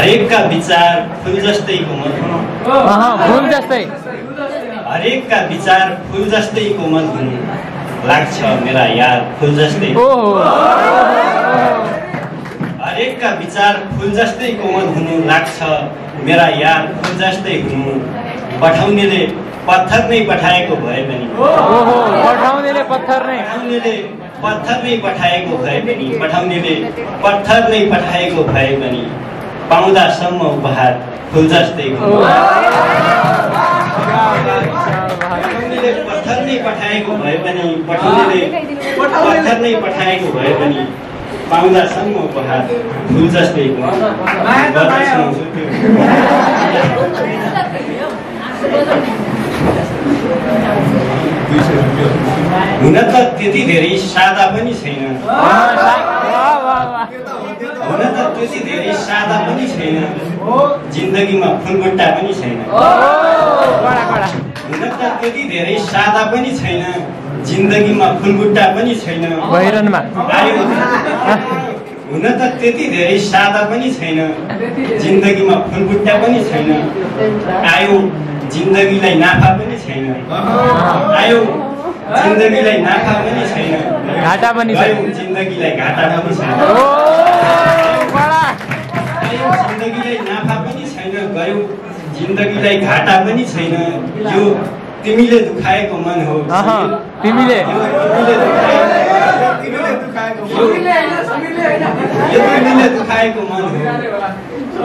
हरेकका विचार फूल जस्तै कोमल हुनु। फूल जस्तै हरेकका विचार फूल जस्तै कोमल हुनु लाग्छ मेरा यार फूल जस्तै। हरेकका विचार फूल जस्तै कोमल हुनु लाग्छ मेरा यार फूल जस्तै हुनु। पठाउनेले पत्थर नै पठाएको भए पनि पठाउनेले पत्थर नै पठाएको भए पनि पठाउनेले पत्थर नै पठाएको भए पनि पाउँदासम्म उपहार फूल जस्तै हुनु। पठाउनेले पत्थर नै पठाएको भए पनि पठाउनेले पत्थर नै पठाएको भए पनि पाउँदासम्म उपहार फूल जस्तै हुनु। हुन त त्यति धेरै सादा पनि छैन, हुन त त्यति धेरै सादा पनि छैन, जिन्दगीमा फुलबुट्टा पनि छैन। हुन त त्यति धेरै सादा पनि छैन, जिन्दगीमा फुलबुट्टा पनि छैन। हुन त त्यति धेरै सादा पनि छैन, जिन्दगीमा फुलबुट्टा पनि छैन। आयो जिन्दगीलाई नाफा पनि छैन, आयो जिन्दगीलाई नाफा पनि छैन, घाटा पनि छैन, जिन्दगीलाई घाटा पनि छैन। आयो जिन्दगीलाई नाफा पनि छैन, गयो जिन्दगीलाई घाटा पनि छैन। यो तिमीले दुखाएको मन हो, तिमीले दुखाएको मन हो,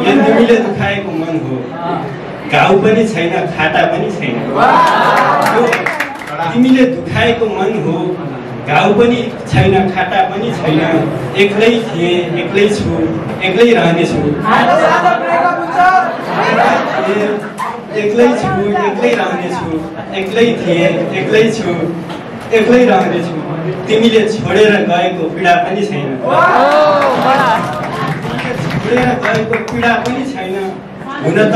यो तिमीले दुखाएको मन हो। घाउ पनि छैन, खाटा पनि छैन। तिमीले दुखाएको मन हो, घाउ पनि छैन, खाटा पनि छैन। एक्लै थिएँ, एक्लै छु, एक्लै रहनेछु। एक्लै छु, एक्लै रहनेछु। एक्लै थिएँ, एक्लै छु, एक्लै रहनेछु। तिमीले छोडेर गएको पीडा पनि छैन, छोडेर गएको पीडा पनि छैन। हुन त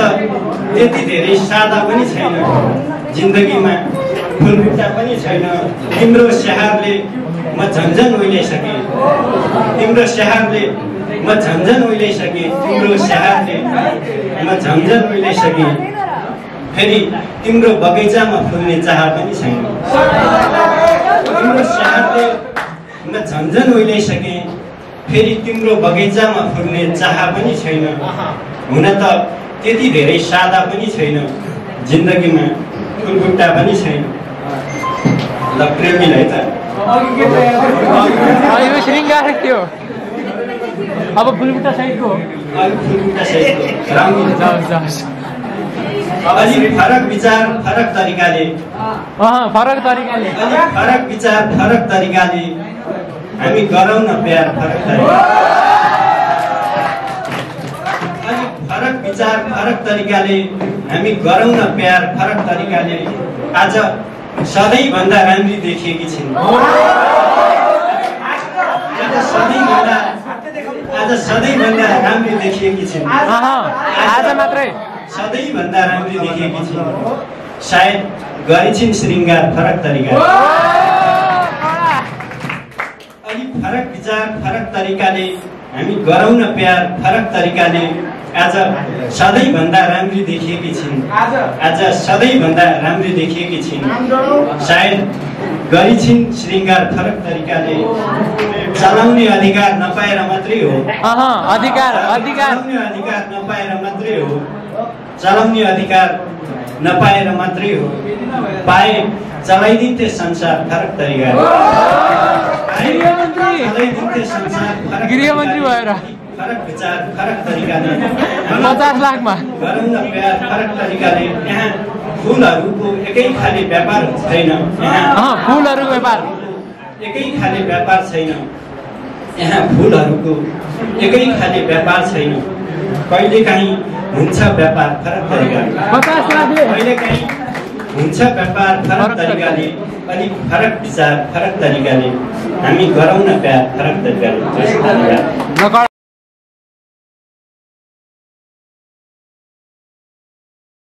त्यति धेरै सादा पनि छैन, जिन्दगीमा फुलबुट्टा पनि छैन। तिम्रो स्याहारले म झन्झन ओइलाइसकेँ, तिम्रो स्याहारले म झन्झन ओइलाइसकेँ, तिम्रो स्याहारले म झन्झन ओइलाइसकेँ। फेरि तिम्रो बगैँचामा फुल्ने चाह पनि छैन, तिम्रो स्याहारले म झन्झन ओइलाइसकेँ। फेरि तिम्रो बगैँचामा फुल्ने चाह पनि छैन। हुन त त्यति धेरै सादा पनि छैन, जिन्दगीमा फुलबुट्टा पनि छैन। ल प्रेमीलाई त श्रृङ्गार थियो, अब फुलबुट्टा सहितको फुलबुट्टा सहितको राम्रो। अलि फरक विचार फरक तरिकाले, फरक तरिकाले, अलि फरक विचार फरक तरिकाले हामी गरौँ न प्यार फरक तरिकाले। अलि फरक विचार फरक तरिकाले हामी गरौँ न प्यार फरक तरिकाले। आज सधैँभन्दा राम्री देखिएकी छिन्, आज सधैँभन्दा राम्री देखिएकी छिन्, आज मात्रै सधैँभन्दा राम्री देखिएकी छिन्। सायद गरिछिन् श्रृङ्गार फरक तरिकाले। अलि फरक विचार फरक तरिकाले हामी गरौँ न प्यार फरक तरिकाले। आज सधैँभन्दा राम्री देखिएकी छिन्, आज सधैँभन्दा राम्री देखिएकी छिन्। सायद गरिछिन् श्रृङ्गार फरक तरिकाले। चलाउने अधिकार नपाएर मात्रै हो, अधिकार चलाउने अधिकार नपाएर मात्रै हो, चलाउने अधिकार नपाएर मात्रै हो। पाए चलाइदिन्थे संसार फरक तरिकाले, चलाइदिन्थे संसार गृहमन्त्री भएर फरक विचार फरक तरिकाले 50 लाखमा गरौँ न प्यार फरक तरिकाले। यहाँ फुलहरूको एकै खाले व्यापार छैन, यहाँ फुलहरूको व्यापार एकै खाले व्यापार छैन, यहाँ फुलहरूको एकै खाले व्यापार छैन। कहिलेकाहीँ हुन्छ व्यापार फरक तरिकाले, 50 लाखले कहिलेकाहीँ हुन्छ व्यापार फरक तरिकाले। अलिक फरक विचार फरक तरिकाले हामी गरौँ न प्यार फरक तरिकाले।